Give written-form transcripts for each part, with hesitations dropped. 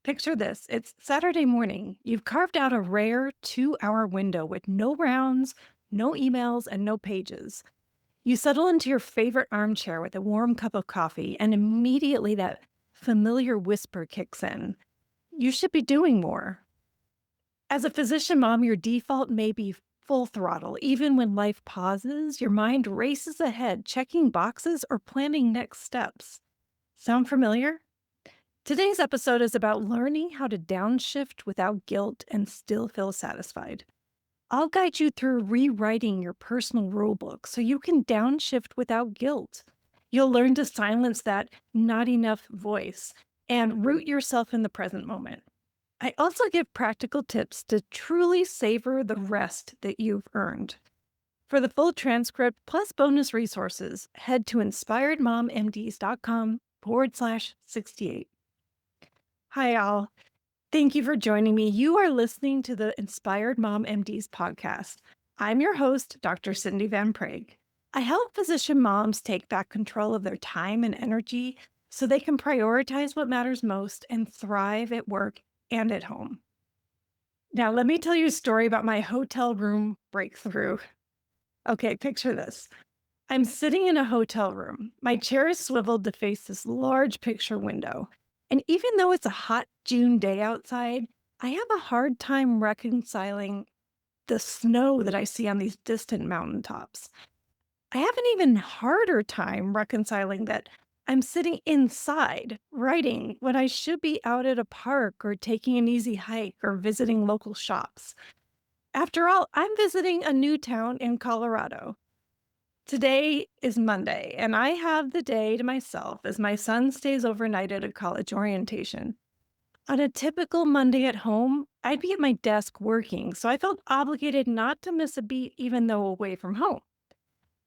Picture this. It's Saturday morning. You've carved out a rare 2 hour window with no rounds, no emails, and no pages. You settle into your favorite armchair with a warm cup of coffee, and immediately that familiar whisper kicks in. You should be doing more. As a physician mom, your default may be full throttle. Even when life pauses, your mind races ahead, checking boxes or planning next steps. Sound familiar? Today's episode is about learning how to downshift without guilt and still feel satisfied. I'll guide you through rewriting your personal rulebook so you can downshift without guilt. You'll learn to silence that not enough voice and root yourself in the present moment. I also give practical tips to truly savor the rest that you've earned. For the full transcript plus bonus resources, head to inspiredmommds.com/68. Hi, all. Thank you for joining me. You are listening to the Inspired Mom MDs podcast. I'm your host, Dr. Cindy Van Praag. I help physician moms take back control of their time and energy so they can prioritize what matters most and thrive at work and at home. Now, let me tell you a story about my hotel room breakthrough. Okay, picture this. I'm sitting in a hotel room. My chair is swiveled to face this large picture window. And even though it's a hot June day outside, I have a hard time reconciling the snow that I see on these distant mountaintops. I have an even harder time reconciling that I'm sitting inside writing when I should be out at a park or taking an easy hike or visiting local shops. After all, I'm visiting a new town in Colorado. Today is Monday, and I have the day to myself as my son stays overnight at a college orientation. On a typical Monday at home, I'd be at my desk working, so I felt obligated not to miss a beat even though away from home.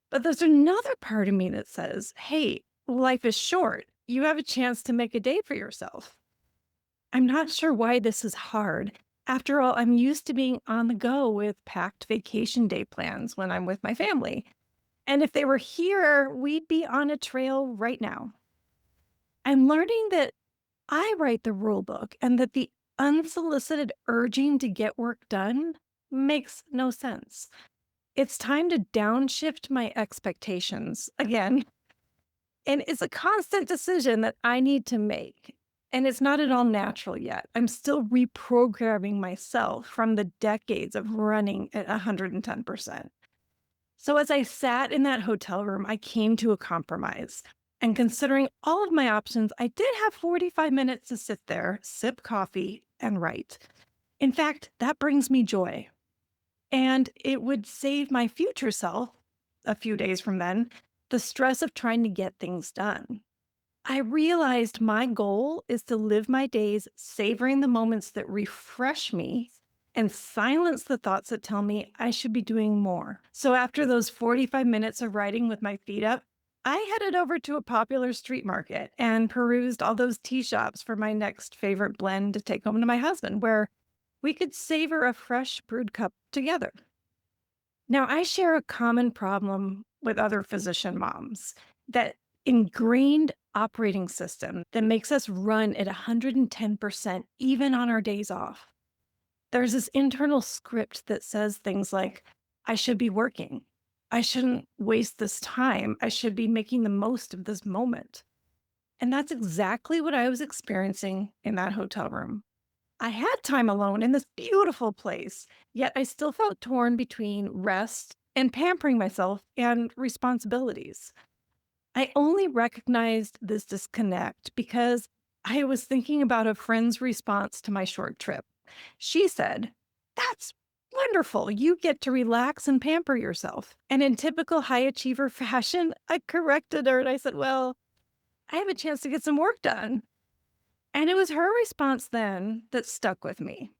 But there's another part of me that says, hey, life is short. You have a chance to make a day for yourself. I'm not sure why this is hard. After all, I'm used to being on the go with packed vacation day plans when I'm with my family. And if they were here, we'd be on a trail right now. I'm learning that I write the rule book and that the unsolicited urging to get work done makes no sense. It's time to downshift my expectations again. And it's a constant decision that I need to make. And it's not at all natural yet. I'm still reprogramming myself from the decades of running at 110%. So as I sat in that hotel room, I came to a compromise. And considering all of my options, I did have 45 minutes to sit there, sip coffee, and write. In fact, that brings me joy. And it would save my future self, a few days from then, the stress of trying to get things done. I realized my goal is to live my days savoring the moments that refresh me and silence the thoughts that tell me I should be doing more. So after those 45 minutes of writing with my feet up, I headed over to a popular street market and perused all those tea shops for my next favorite blend to take home to my husband, where we could savor a fresh brewed cup together. Now, I share a common problem with other physician moms, that ingrained operating system that makes us run at 110% even on our days off. There's this internal script that says things like, I should be working. I shouldn't waste this time. I should be making the most of this moment. And that's exactly what I was experiencing in that hotel room. I had time alone in this beautiful place, yet I still felt torn between rest and pampering myself and responsibilities. I only recognized this disconnect because I was thinking about a friend's response to my short trip. She said, "That's wonderful. You get to relax and pamper yourself." And in typical high achiever fashion, I corrected her and I said, "Well, I have a chance to get some work done." And it was her response then that stuck with me.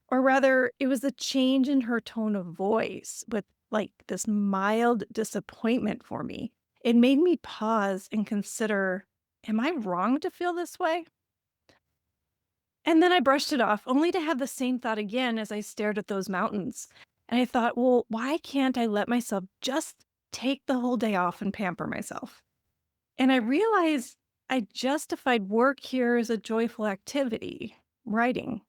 Or rather, it was a change in her tone of voice with like this mild disappointment for me. It made me pause and consider, am I wrong to feel this way? And then I brushed it off, only to have the same thought again as I stared at those mountains. And I thought, well, why can't I let myself just take the whole day off and pamper myself? And I realized I justified work here as a joyful activity. writing.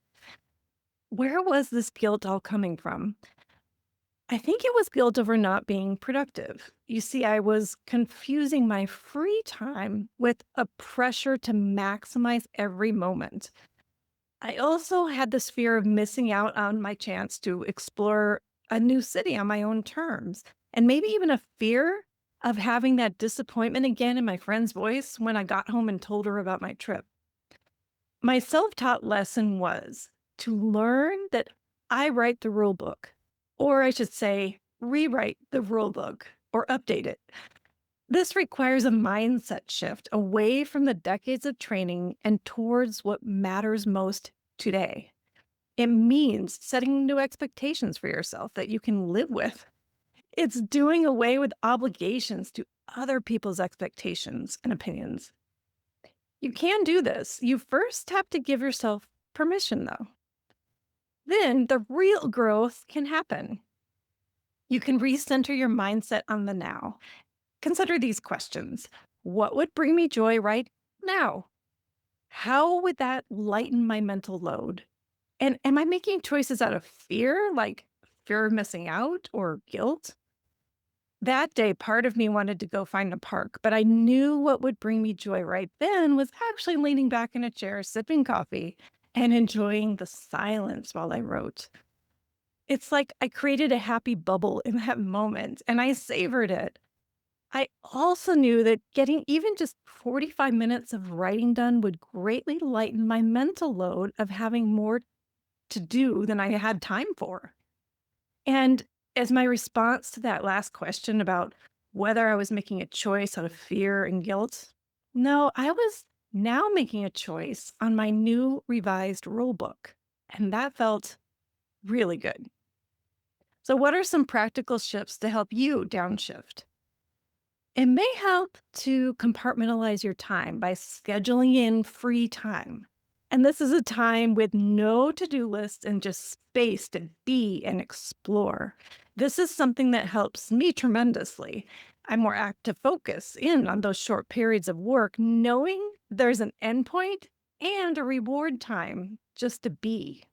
Where was this guilt all coming from? I think it was guilt over not being productive. You see, I was confusing my free time with a pressure to maximize every moment. I also had this fear of missing out on my chance to explore a new city on my own terms, and maybe even a fear of having that disappointment again in my friend's voice when I got home and told her about my trip. My self taught lesson was to learn that I write the rule book, or I should say, rewrite the rule book or update it. This requires a mindset shift away from the decades of training and towards what matters most today. It means setting new expectations for yourself that you can live with. It's doing away with obligations to other people's expectations and opinions. You can do this. You first have to give yourself permission, though. Then the real growth can happen. You can recenter your mindset on the now. Consider these questions. What would bring me joy right now? How would that lighten my mental load? And am I making choices out of fear, like fear of missing out or guilt? That day, part of me wanted to go find a park, but I knew what would bring me joy right then was actually leaning back in a chair, sipping coffee, and enjoying the silence while I wrote. It's like I created a happy bubble in that moment and I savored it. I also knew that getting even just 45 minutes of writing done would greatly lighten my mental load of having more to do than I had time for. And as my response to that last question about whether I was making a choice out of fear and guilt, no, I was now making a choice on my new revised rule book. And that felt really good. So, what are some practical shifts to help you downshift? It may help to compartmentalize your time by scheduling in free time. And this is a time with no to do list and just space to be and explore. This is something that helps me tremendously. I'm more apt to focus in on those short periods of work, knowing there's an endpoint and a reward time just to be.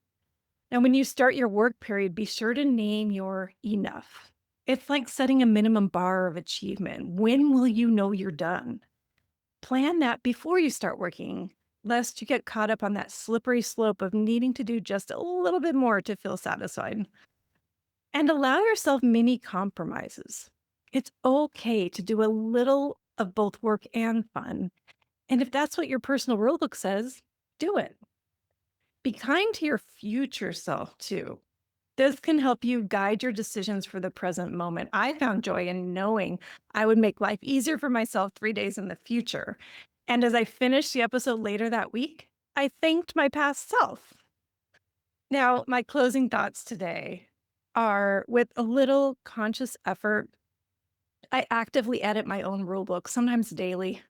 Now, when you start your work period, be sure to name your enough. It's like setting a minimum bar of achievement. When will you know you're done? Plan that before you start working, lest you get caught up on that slippery slope of needing to do just a little bit more to feel satisfied. And allow yourself mini compromises. It's okay to do a little of both work and fun. And if that's what your personal rulebook says, do it. Be kind to your future self, too. This can help you guide your decisions for the present moment. I found joy in knowing I would make life easier for myself 3 days in the future. And as I finished the episode later that week, I thanked my past self. Now, my closing thoughts today are with a little conscious effort. I actively edit my own rule book, sometimes daily.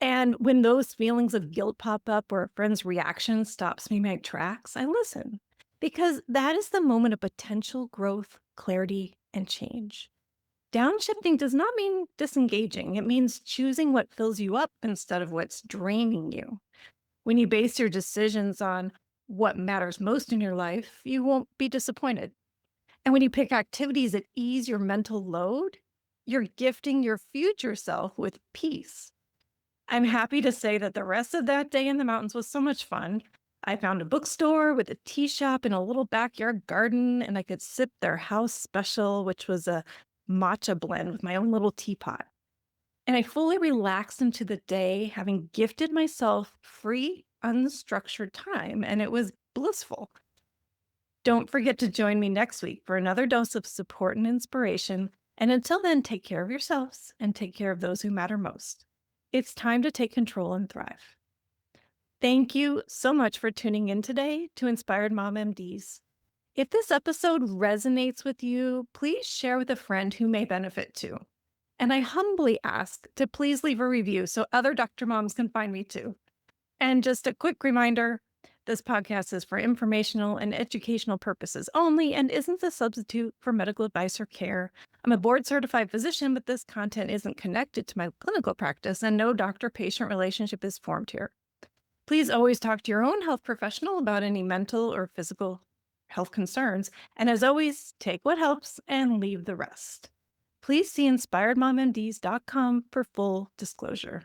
And when those feelings of guilt pop up or a friend's reaction stops me my tracks, I listen because that is the moment of potential growth, clarity, and change. Downshifting does not mean disengaging. It means choosing what fills you up instead of what's draining you. When you base your decisions on what matters most in your life, you won't be disappointed. And when you pick activities that ease your mental load, you're gifting your future self with peace. I'm happy to say that the rest of that day in the mountains was so much fun. I found a bookstore with a tea shop and a little backyard garden, and I could sip their house special, which was a matcha blend with my own little teapot. And I fully relaxed into the day, having gifted myself free, unstructured time, and it was blissful. Don't forget to join me next week for another dose of support and inspiration. And until then, take care of yourselves and take care of those who matter most. It's time to take control and thrive. Thank you so much for tuning in today to Inspired Mom MDs. If this episode resonates with you, please share with a friend who may benefit too. And I humbly ask to please leave a review so other Dr. Moms can find me too. And just a quick reminder, this podcast is for informational and educational purposes only and isn't a substitute for medical advice or care. I'm a board-certified physician, but this content isn't connected to my clinical practice and no doctor-patient relationship is formed here. Please always talk to your own health professional about any mental or physical health concerns. And as always, take what helps and leave the rest. Please see inspiredmommds.com for full disclosure.